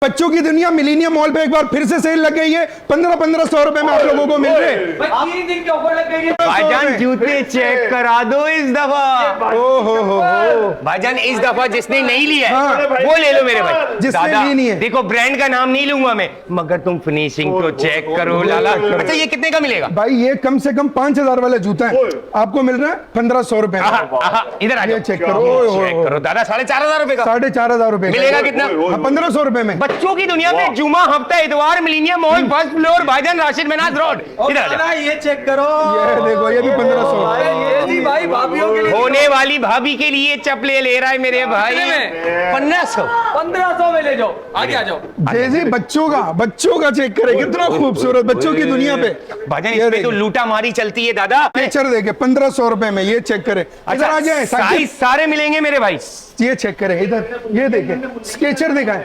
बच्चों की दुनिया मिलीनियम मॉल पे एक बार फिर से सेल लग गई है। 1500 रुपए में आप लोगों को मिल रहे हैं। 3 दिन के ऑफर लग गई है। भाईजान जूते चेक करा दो इस दफा। हो भाईजान इस दफा जिसने नहीं लिया है हाँ। वो ले लो मेरे भाई। जिसने दादा, ली नहीं है। देखो ब्रांड का नाम नहीं लूंगा मैं, मगर तुम फिनिशिंग तो चेक करो लाला। अच्छा ये कितने का मिलेगा? भाई ये कम से कम 5000 वाला जूता है, आपको मिल रहा है 1500 रुपए में। इधर आ ये जाओ, चेक करो। चेक करो दादा, 4500 रुपए का 4500 रुपए मिलेगा। कितना? 1500 रुपए में। बच्चों की दुनिया में जुमा हफ्ता इतवार मिलीनियम मॉल फर्स्ट फ्लोर भाईजान राशिद मेनाज रोड। इधर आ जाओ। ये चेक करो, ये देखो ये भी 1500। ये जी भाई भाभीियों के लिए होने वाली भाभी के लिए चपले ले रहा है मेरे भाई। 1500 में ले जाओ। आगे आ जाओ। जैसे बच्चों का चेक करें, कितना खूबसूरत बच्चों की दुनिया पे। भाईजान ये इसमें देखिए। तो लूटा मारी चलती है दादा। स्केचर देखे 1500 रुपए में, ये चेक करें। इधर आ जाए, साइज सारे मिलेंगे मेरे भाई। ये चेक करें इधर, ये देखें स्केचर देखा है,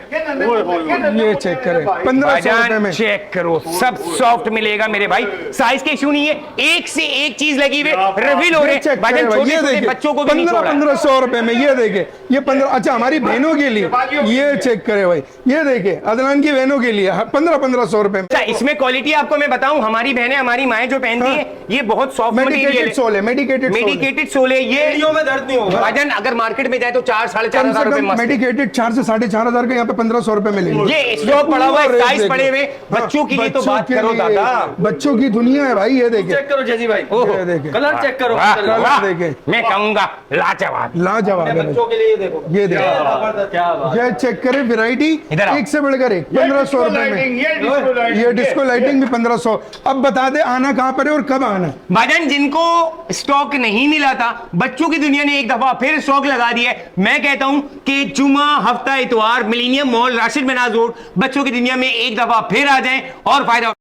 ये चेक करें 1500 रुपए में। चेक करो, सब सॉफ्ट मिलेगा मेरे भाई। साइज के इशू नहीं है, एक से एक चीज लगी हुई रिवील हो रहे हैं। भाईजान छोटे छोटे बच्चों को भी नहीं छोड़ा। 1500 रुपए में ये देखे, ये 15। अच्छा हमारी बहनों के लिए ये चेक करे भाई, ये देखे अदनान की बहनों के लिए 1500 रुपए में। अच्छा इसमें क्वालिटी आपको मैं बताऊं, हमारी बहनें हमारी माएं जो पहनती हाँ। है, ये बहुत सॉफ्ट मटेरियल मेडिकेटेड है। सोल है, मेडिकेटेड सोल है ये। वीडियो में दर्द नहीं होगा। भाईजान अगर मार्केट में जाए तो 4-4.5 रुपए मस्त है। मेडिकेटेड 4 से 4500 का यहाँ पे 1500 रुपए मिलेंगे। ये स्टॉक पड़ा हुआ है, साइज पड़े हुए। बच्चों के लिए तो बात करो दादा। बच्चों की दुनिया है भाई, ये देखे चेक करो जैसी भाई। ये देखे, कलर चेक करो। वाह, कलर वाह, देखे। मैं कहूंगा लाजवाब। लाजवाब है भाई। बच्चों के लिए ये देखो, ये देखो, क्या बात। ये चेक करें वैरायटी इधर आओ। एक से बढ़कर एक 1500 रुपए में। ये डिस्को लाइटिंग भी 1500। अब बता दे आना कहाँ पर है और कब आना है। भाईजान जिनको स्टॉक नहीं मिला था, बच्चों की दुनिया ने एक दफा फिर स्टॉक लगा दिया है। मैं कहता हूं कि जुमा हफ्ता इतवार millennium mall Rashid Menaz road बच्चों की दुनिया में एक दफा फिर आ जाएं और फायदा